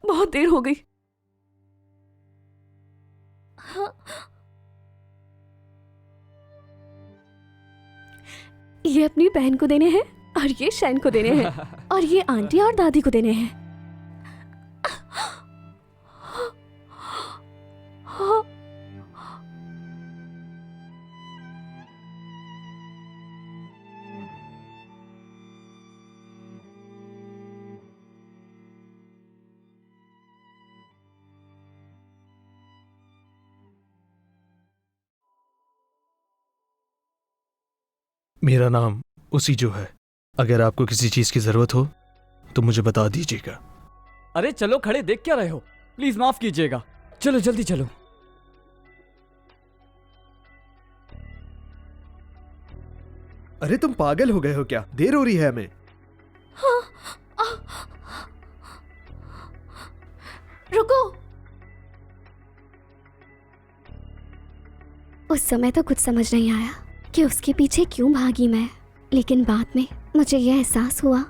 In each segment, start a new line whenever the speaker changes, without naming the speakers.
बहुत देर हो गई। हाँ। ये अपनी बहन को देने हैं और ये शैन को देने हैं और ये आंटी और दादी को देने हैं।
मेरा नाम उसी जो है। अगर आपको किसी चीज की जरूरत हो तो मुझे बता दीजिएगा।
अरे चलो, खड़े देख क्या रहे हो? प्लीज माफ कीजिएगा। चलो जल्दी चलो।
अरे तुम पागल हो गए हो क्या? देर हो रही है हमें।
रुको। उस समय तो कुछ समझ नहीं आया कि उसके पीछे क्यों भागी मैं, लेकिन बाद में मुझे यह एहसास हुआ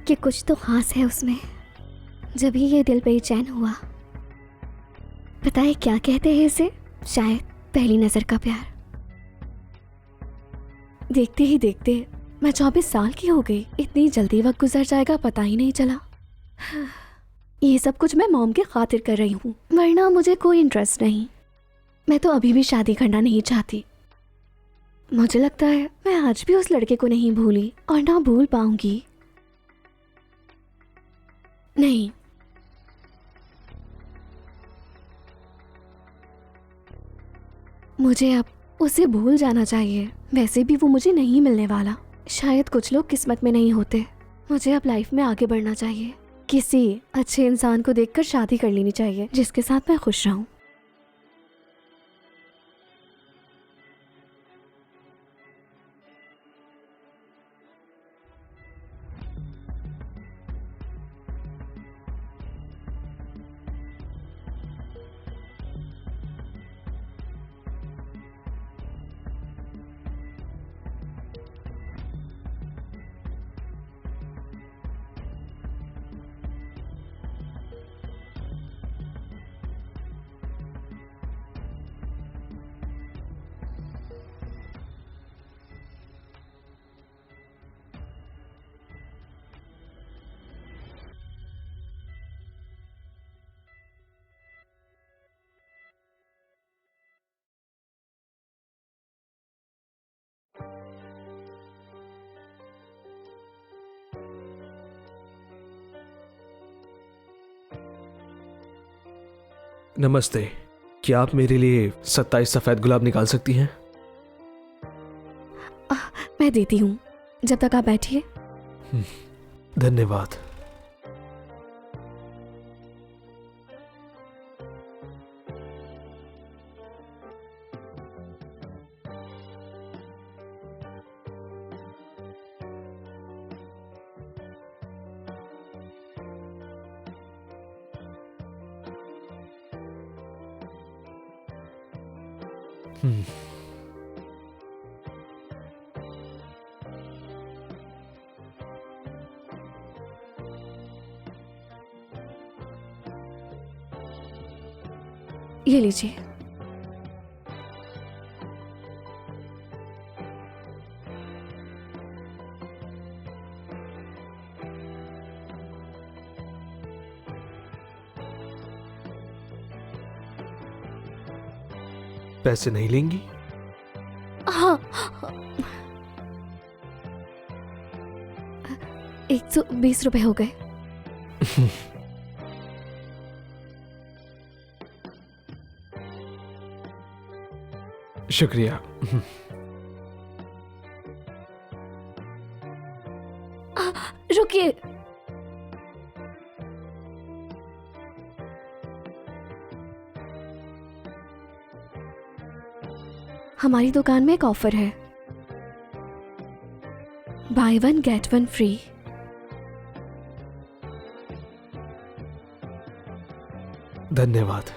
कि कुछ तो खास है उसमें। जब ही ये दिल बेचैन हुआ। पता है क्या कहते हैं इसे? शायद पहली नजर का प्यार। देखते ही देखते मैं 24 साल की हो गई। इतनी जल्दी वक्त गुजर जाएगा पता ही नहीं चला। ये सब कुछ मैं मॉम के खातिर कर रही हूँ, वरना मुझे कोई इंटरेस्ट नहीं। मैं तो अभी भी शादी करना नहीं चाहती। मुझे लगता है मैं आज भी उस लड़के को नहीं भूली और ना भूल पाऊंगी। नहीं, मुझे अब उसे भूल जाना चाहिए। वैसे भी वो मुझे नहीं मिलने वाला। शायद कुछ लोग किस्मत में नहीं होते। मुझे अब लाइफ में आगे बढ़ना चाहिए। किसी अच्छे इंसान को देखकर शादी कर लेनी चाहिए जिसके साथ मैं खुश रहूं।
नमस्ते। क्या आप मेरे लिए 27 सफेद गुलाब निकाल सकती हैं?
मैं देती हूँ, जब तक आप बैठिए।
धन्यवाद।
ये लीजिए।
पैसे नहीं लेंगी?
हाँ, 120 रुपए हो गए।
शुक्रिया।
रुकिए। हमारी दुकान में एक ऑफर है, buy one get one free.
धन्यवाद।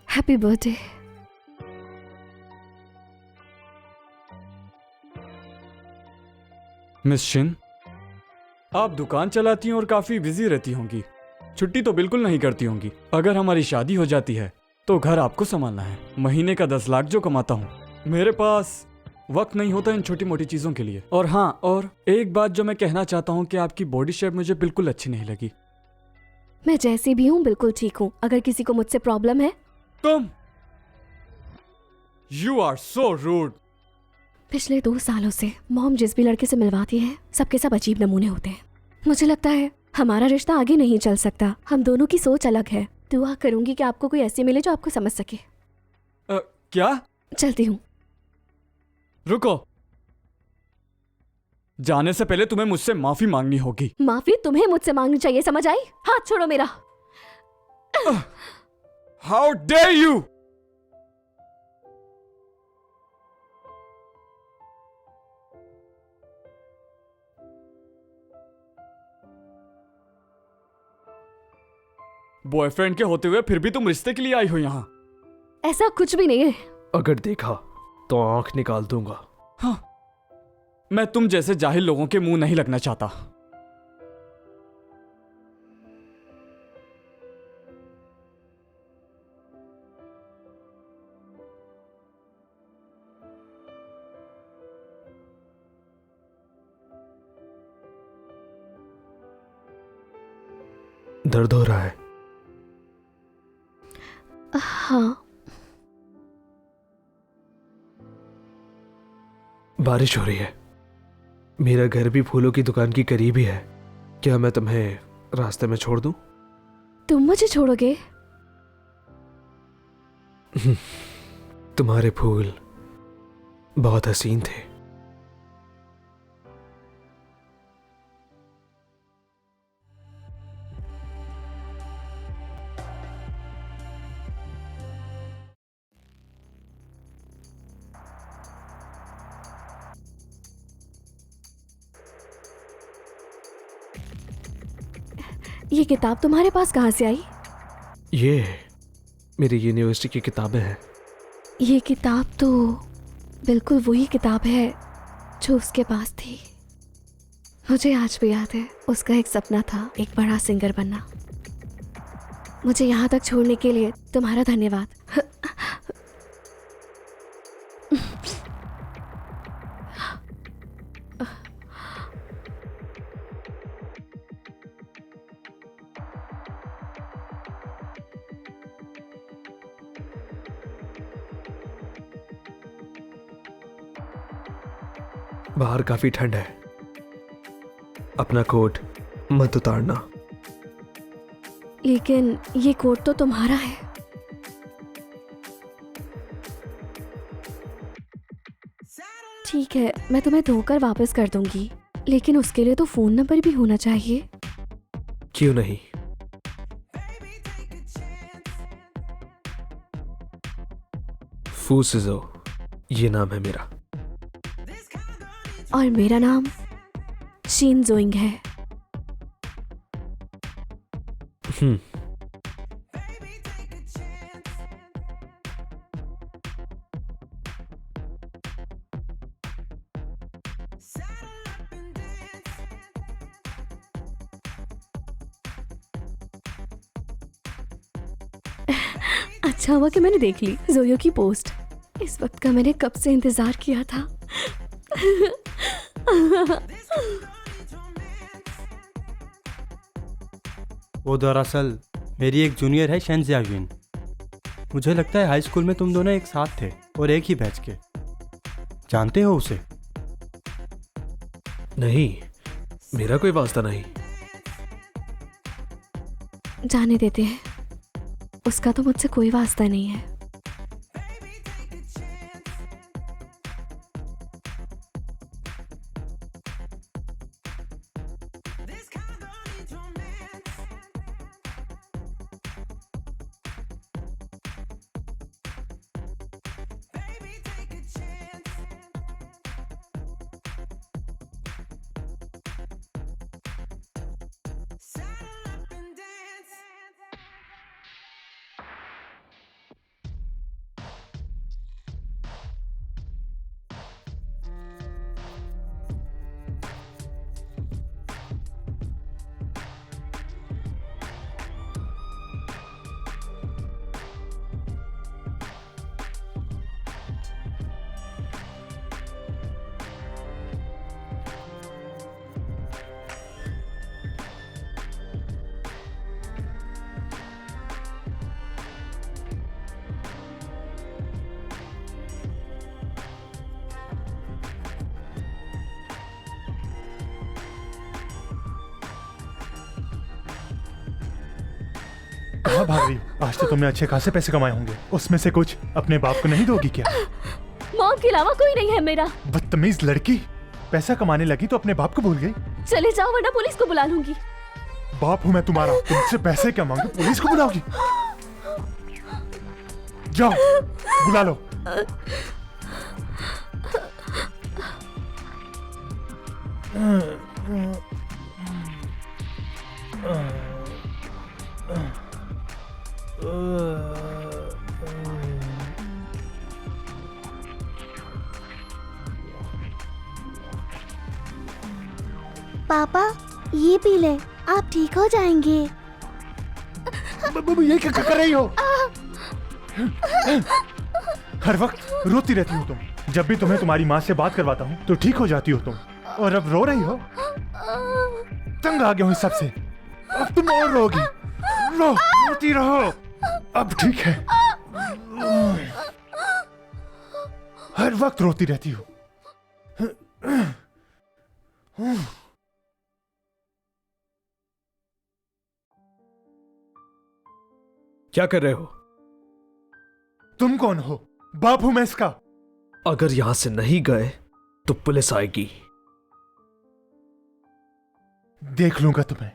Happy birthday.
मिस शिन, आप दुकान चलाती हैं और काफी बिजी रहती होंगी। छुट्टी तो बिल्कुल नहीं करती होंगी। अगर हमारी शादी हो जाती है तो घर आपको संभालना है। महीने का 10 लाख जो कमाता हूँ, मेरे पास वक्त नहीं होता इन छोटी मोटी चीजों के लिए। और हाँ, और एक बात जो मैं कहना चाहता हूँ कि आपकी बॉडी शेप मुझे बिल्कुल अच्छी नहीं लगी।
मैं जैसी भी हूँ बिल्कुल ठीक हूँ। अगर किसी को मुझसे प्रॉब्लम है।
तुम, यू आर सो रूड।
पिछले 2 सालों से मॉम जिस भी लड़के से मिलवाती है, सबके सब अजीब नमूने होते हैं। मुझे लगता है हमारा रिश्ता आगे नहीं चल सकता। हम दोनों की सोच अलग है। दुआ करूंगी कि आपको कोई ऐसी मिले जो आपको समझ सके।
क्या?
चलती हूँ।
रुको, जाने से पहले तुम्हें मुझसे माफी मांगनी होगी।
माफी तुम्हें मुझसे मांगनी चाहिए, समझ आई? हाथ छोड़ो मेरा।
How dare you! बॉयफ्रेंड के होते हुए फिर भी तुम रिश्ते के लिए आई हो यहाँ।
ऐसा कुछ भी नहीं है।
अगर देखा तो आंख निकाल दूंगा।
हाँ, मैं तुम जैसे जाहिल लोगों के मुंह नहीं लगना चाहता।
दर्द हो रहा है?
हाँ।
बारिश हो रही है। मेरा घर भी फूलों की दुकान की करीब ही है। क्या मैं तुम्हें रास्ते में छोड़ दूं?
तुम मुझे छोड़ोगे?
तुम्हारे फूल बहुत हसीन थे।
ये किताब तुम्हारे पास कहाँ से आई?
ये मेरी यूनिवर्सिटी की किताबें हैं।
ये किताब तो बिल्कुल वही किताब है जो उसके पास थी। मुझे आज भी याद है, उसका एक सपना था एक बड़ा सिंगर बनना। मुझे यहाँ तक छोड़ने के लिए तुम्हारा धन्यवाद।
बाहर काफी ठंड है। अपना कोट मत उतारना।
लेकिन ये कोट तो तुम्हारा है। ठीक है, मैं तुम्हें धोकर वापस कर दूंगी, लेकिन उसके लिए तो फोन नंबर भी होना चाहिए।
क्यों नहीं? फूसिज़ो ये नाम है मेरा।
और मेरा नाम शीन जोइंग है। अच्छा हुआ कि मैंने देख ली जोयो की पोस्ट। इस वक्त का मैंने कब से इंतजार किया था।
वो दरअसल मेरी एक जूनियर है, शेन जियाविन। मुझे लगता है हाई स्कूल में तुम दोनों एक साथ थे और एक ही बैच के। जानते हो उसे?
नहीं, मेरा कोई वास्ता नहीं।
जाने देते हैं, उसका तो मुझसे कोई वास्ता नहीं है।
कहाँ भाग रही हो? आज तो तुमने अच्छे खासे पैसे कमाए होंगे, उसमें से कुछ अपने बाप को नहीं दोगी क्या?
मॉम के अलावा कोई नहीं है मेरा।
बदतमीज लड़की, पैसा कमाने लगी तो अपने बाप को भूल गई।
चले जाओ वरना पुलिस को बुला लूंगी।
बाप हूँ मैं तुम्हारा, तुमसे पैसे क्या मांगू? पुलिस को बुलाओगी? जाओ बुला लो।
पापा ये पी ले, आप ठीक हो जाएंगे।
ये क्या कर रही हो? हर वक्त रोती रहती हो तुम। जब भी तुम्हें तुम्हारी माँ से बात करवाता हूँ तो ठीक हो जाती हो तुम, और अब रो रही हो। तंग आ गया हूँ इस सब से, अब तुम और रोगी। रोती रहो, अब ठीक है। हर वक्त रोती रहती हो।
क्या कर रहे हो?
तुम कौन हो? बाप हूं मैं इसका।
अगर यहां से नहीं गए तो पुलिस आएगी।
देख लूंगा तुम्हें।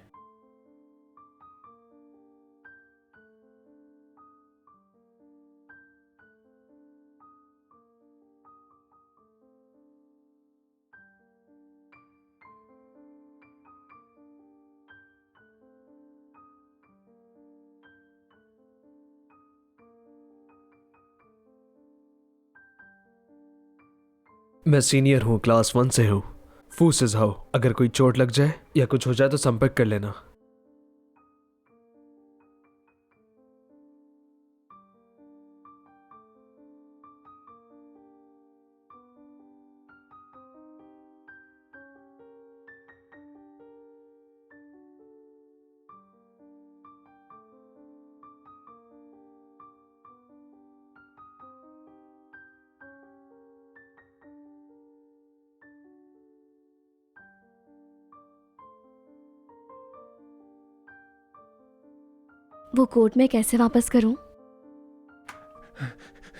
मैं सीनियर हूं, क्लास 1 से हूं। फू से जाओ, अगर कोई चोट लग जाए या कुछ हो जाए तो संपर्क कर लेना।
वो कोर्ट में कैसे वापस करूं?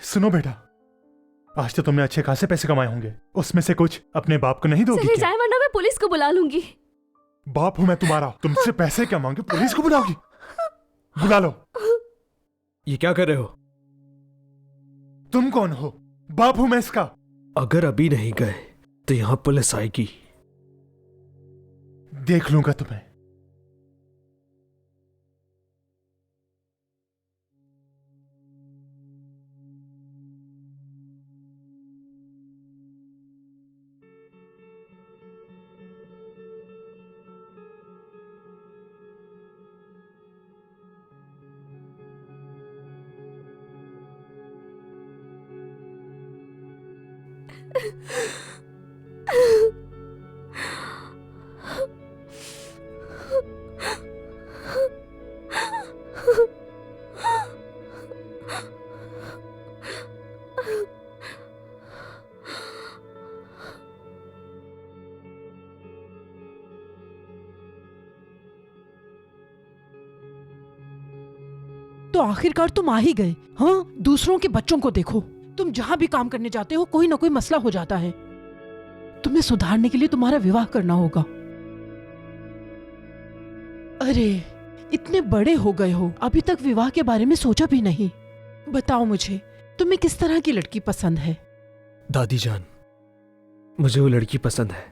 सुनो बेटा, आज तो तुमने अच्छे खासे पैसे कमाए होंगे, उसमें से कुछ अपने बाप को नहीं दोगी
चले
क्या?
जाए वरना मैं पुलिस को बुला लूंगी।
बाप हूं मैं तुम्हारा, तुमसे पैसे क्या मांगे? पुलिस को बुलाओगी? बुला लो।
ये क्या कर रहे हो?
तुम कौन हो? बाप हूं मैं इसका।
अगर अभी नहीं गए तो यहां पुलिस आएगी।
देख लूंगा तुम्हें।
तो आखिरकार तुम आ ही गए। हाँ, दूसरों के बच्चों को देखो, तुम जहां भी काम करने जाते हो कोई ना कोई मसला हो जाता है। तुम्हें सुधारने के लिए तुम्हारा विवाह करना होगा। अरे इतने बड़े हो गए हो, अभी तक विवाह के बारे में सोचा भी नहीं। बताओ मुझे, तुम्हें किस तरह की लड़की पसंद है?
दादी जान, मुझे वो लड़की पसंद है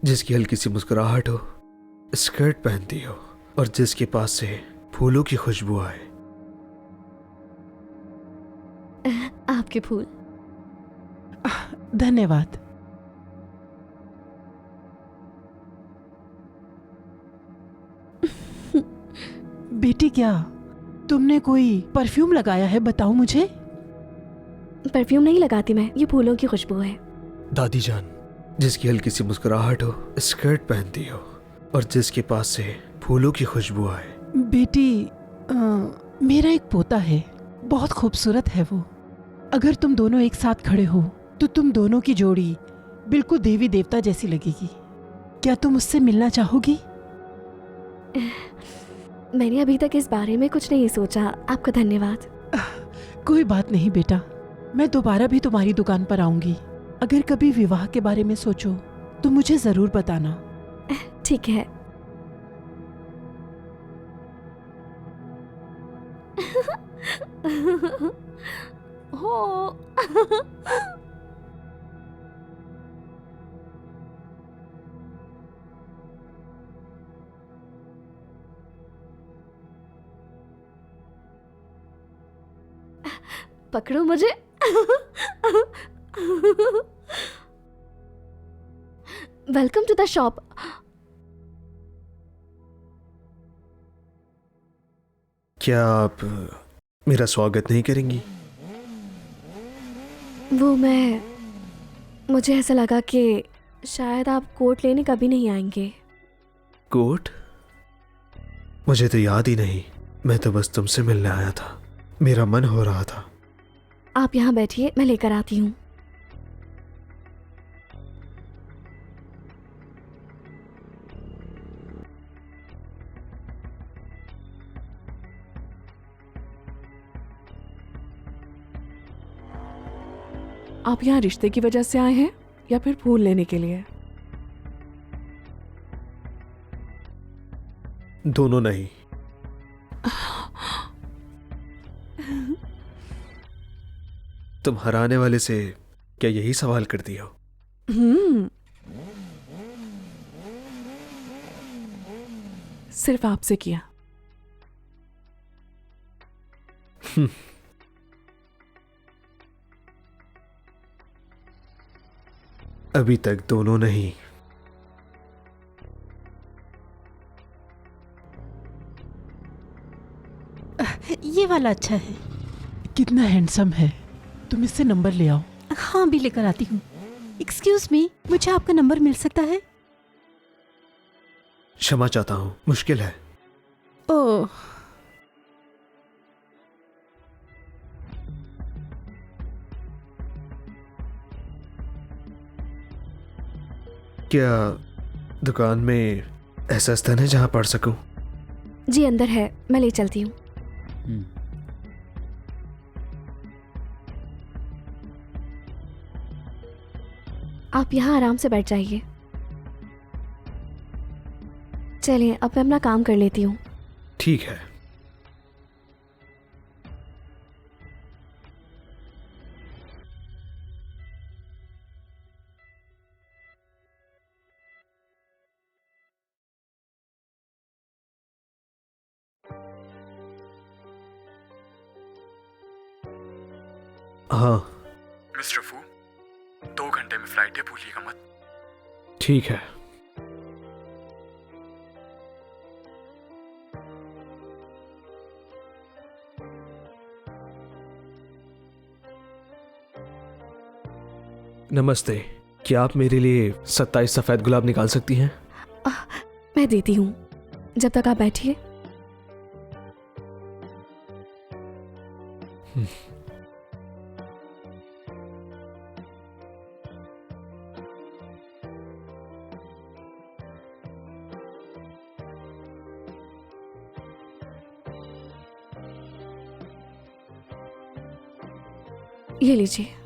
जिसकी हल्की सी मुस्कुराहट हो, स्कर्ट पहनती हो और जिसके पास से फूलों की खुशबू आए।
आपके फूल।
धन्यवाद। बेटी, क्या तुमने कोई परफ्यूम लगाया है? बताओ मुझे।
परफ्यूम नहीं लगाती मैं, ये फूलों की खुशबू है।
दादी जान, जिसकी हल्की सी मुस्कुराहट हो, स्कर्ट पहनती हो और जिसके पास से फूलों की खुशबू आए।
बेटी, मेरा एक पोता है, बहुत खूबसूरत है वो। अगर तुम दोनों एक साथ खड़े हो तो तुम दोनों की जोड़ी बिल्कुल देवी देवता जैसी लगेगी। क्या तुम उससे मिलना चाहोगी?
मैंने अभी तक इस बारे में कुछ नहीं सोचा। आपका धन्यवाद।
कोई बात नहीं बेटा, मैं दोबारा भी तुम्हारी दुकान पर आऊंगी। अगर कभी विवाह के बारे में सोचो तो मुझे जरूर बताना।
ठीक है। हो पकड़ो मुझे। Welcome to the shop.
क्या आप मेरा स्वागत नहीं करेंगी?
मुझे ऐसा लगा कि शायद आप कोट लेने कभी नहीं आएंगे।
कोट? मुझे तो याद ही नहीं। मैं तो बस तुमसे मिलने आया था। मेरा मन हो रहा था।
आप यहाँ बैठिए, मैं लेकर आती हूँ।
आप यहाँ रिश्ते की वजह से आए हैं या फिर फूल लेने के लिए?
दोनों नहीं। तुम हराने वाले से क्या यही सवाल करती हो?
सिर्फ आपसे किया।
अभी तक दोनों नहीं।
ये वाला अच्छा है।
कितना हैंडसम है। तुम इससे नंबर ले आओ।
हाँ, भी लेकर आती हूँ। एक्सक्यूज मी, मुझे आपका नंबर मिल सकता है?
क्षमा चाहता हूँ, मुश्किल है।
ओह,
क्या दुकान में ऐसा स्थान है जहां पढ़ सकूं?
जी अंदर है, मैं ले चलती हूँ। आप यहाँ आराम से बैठ जाइए। चलिए, अब मैं अपना काम कर लेती हूँ।
ठीक है। हाँ
मिस्टर फू, 2 घंटे में फ्लाइट है, भूलिएगा मत।
ठीक है। नमस्ते, क्या आप मेरे लिए 27 सफेद गुलाब निकाल सकती हैं?
मैं देती हूँ, जब तक आप बैठिए। ये लीजिए।